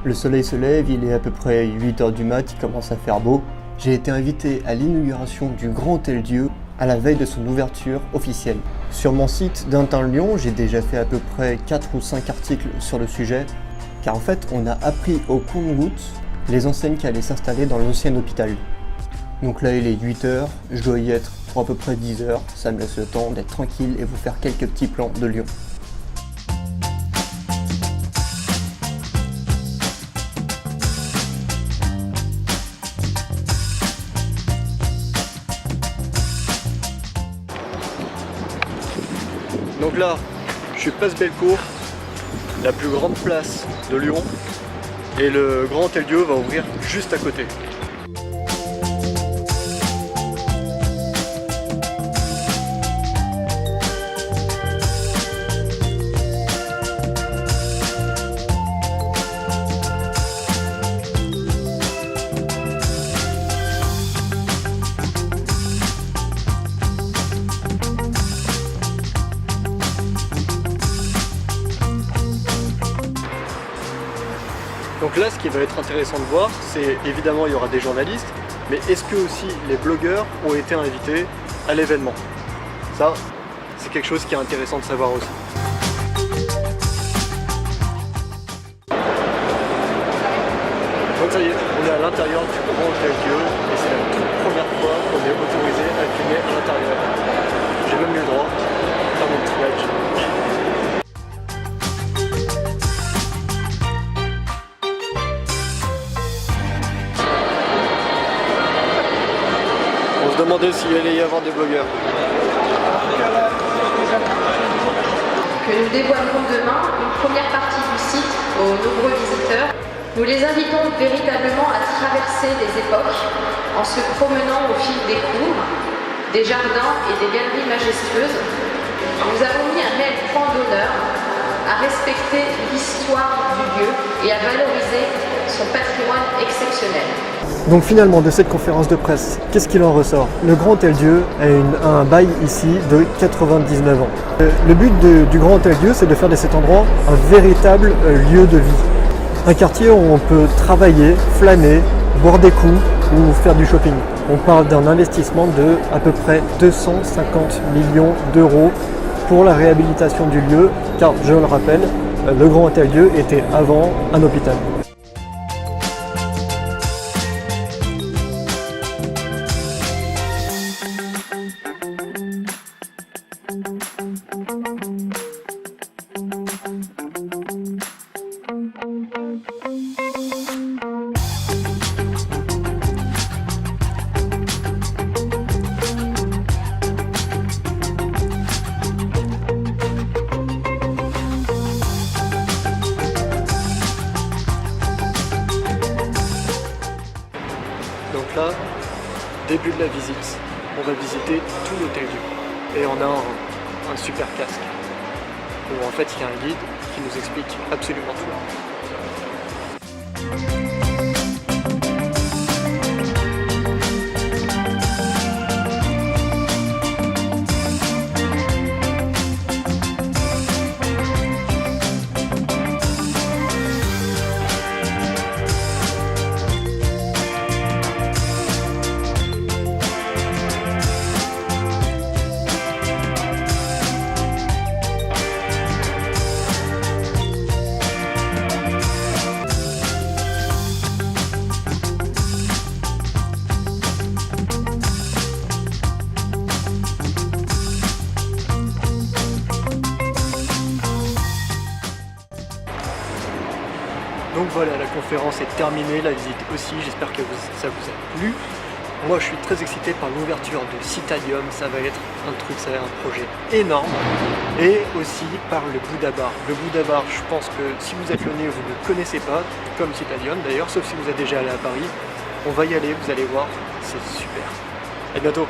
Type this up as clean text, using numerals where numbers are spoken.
Le soleil se lève, il est à peu près 8 h du mat, il commence à faire beau. J'ai été invité à l'inauguration du Grand Hôtel Dieu à la veille de son ouverture officielle. Sur mon site Downtown Lyon, j'ai déjà fait à peu près 4 ou 5 articles sur le sujet, car en fait on a appris au compte-gouttes les enseignes qui allaient s'installer dans l'ancien hôpital. Donc là il est 8 h, je dois y être pour à peu près 10 h, ça me laisse le temps d'être tranquille et vous faire quelques petits plans de Lyon. Donc là, je suis place Bellecour, la plus grande place de Lyon, et le Grand Hôtel Dieu va ouvrir juste à côté. Donc là, ce qui va être intéressant de voir, c'est évidemment il y aura des journalistes, mais est-ce que aussi les blogueurs ont été invités à l'événement? Ça, c'est quelque chose qui est intéressant de savoir aussi. Donc ça y est, on est à l'intérieur du Grand Hôtel Dieu, et c'est la toute première fois qu'on est autorisé à filmer à l'intérieur. J'ai même eu le droit de faire mon petit badge. On se demandait s'il allait y avoir des blogueurs. Que nous dévoilerons demain une première partie du site aux nombreux visiteurs. Nous les invitons véritablement à traverser les époques en se promenant au fil des cours, des jardins et des galeries majestueuses. Nous avons mis un réel point d'honneur à respecter l'histoire du lieu et à valoriser son patrimoine exceptionnel. Donc finalement, de cette conférence de presse, qu'est-ce qu'il en ressort? Le Grand Hôtel Dieu a un bail ici de 99 ans. Le but du Grand Hôtel Dieu, c'est de faire de cet endroit un véritable lieu de vie. Un quartier où on peut travailler, flâner, boire des coups ou faire du shopping. On parle d'un investissement de à peu près 250 millions d'euros pour la réhabilitation du lieu, car je le rappelle, le Grand Hôtel Dieu était avant un hôpital. Donc là, début de la visite, on va visiter tout l'Hôtel Dieu. Et on a un super casque, où en fait il y a un guide qui nous explique absolument tout. Donc voilà, la conférence est terminée, la visite aussi, j'espère que ça vous a plu. Moi je suis très excité par l'ouverture de Citadium, ça va être un truc, ça va être un projet énorme. Et aussi par le Bouddha Bar. Le Bouddha Bar, je pense que si vous êtes lyonnais, vous ne connaissez pas, comme Citadium d'ailleurs, sauf si vous êtes déjà allé à Paris. On va y aller, vous allez voir, c'est super. À bientôt.